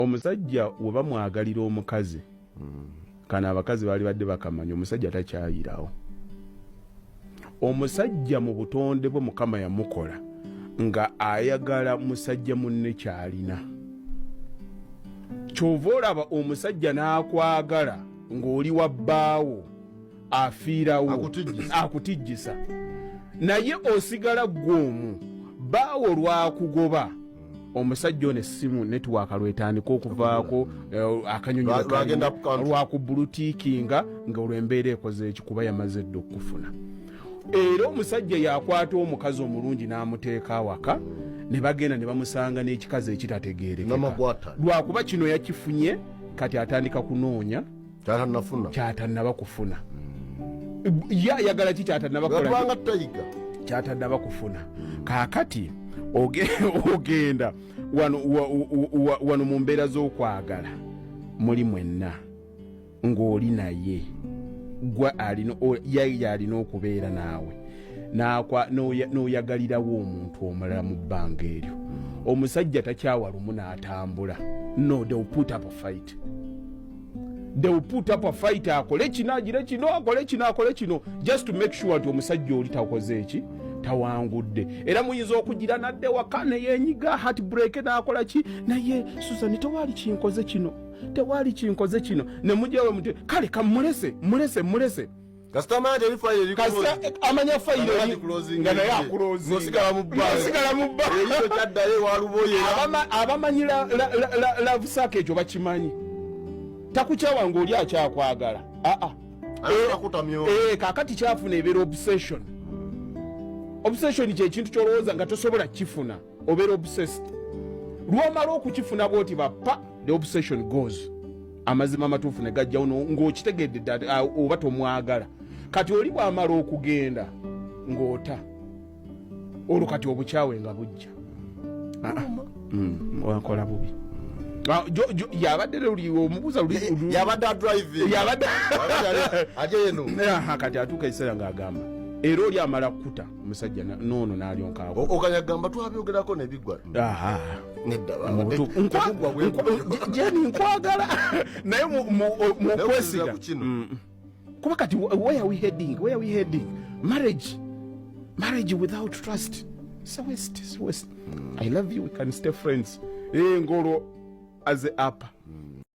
omusajja weba mwagalira omukazi kana abakazi bali badde bakamanya omusajja takyayirawo. Omusajja mu butonde bwe Mukama yamukola nga ayagala musajja munne kyalina. Kyova olaba omusajja n'akwagala ng'oli wa bbaawo afiirawo akutijjisa naye osigala gw'omu bbaawo lwakugoba omusajja ono essimu netiwaaka lwetandika okuvaako akanyonyi lwakubulutiikinga nga olw'embeera ekoze ekikuba yamaze dde okufuna. Era omusajja yakwata omukazi omulungi n'amuteeka awaka ne bagenda ne bamusanga n'ekikazi ekitategeerekeka lwakuba kino yakifunye kati atandika kunoonya kyatannaba kufuna. Yayagala ki kyatannaba kufuna. Kaakati ogenda wano mu mbeera z'okwagala muli mwenna ng'oli naye gwe alina okubeera naawe n'oyagalirawo omuntu omulala mu bbanga eryo. Omusajja takyawalumu n'atambula. No, they will put up a fight. They will put up a fight. Akole kino agire kino akole kino just to make sure nti omusajja oli takoze eki tawangudde. Era muyinza okugira nadde waka ne yenyiga heartbreak n'akola ki naye Susan tewali kinkoze kino ne mujjawe muti kale kamulese Kastamanje alifayile amanya fayile nga naye akulozinga musigala mu bba ekyo kyaddayo waluboye abamanyi love sake ekyo bakimanyi takukyawa ng'oli akyakwagala kaakati kyafuna ebeera obsession kyekintu kyolowooza nga tosobola kifuna obeera obsessed. Lwomala okukifuna bwoti bappa the obsession goes. Amazima amatuufu ne gajjawo ng'okitegedde oba tomwagala. Kati oli bw'amala okugenda ng'ota olwo kati obukyawe nga bujja wakola bubi. Yabadde omubuuza yabadde adrive kati atuuka ekiseera ng'agamba era oli amala kuta omusajja noono n'alyonkaako okanyagamba twabyogerako nebiggwa jeni nkwagala naye mukwesiga kuba kati where are we heading? Marriage without trust it's a waste. I love you, we can stay friends ngolo as a upper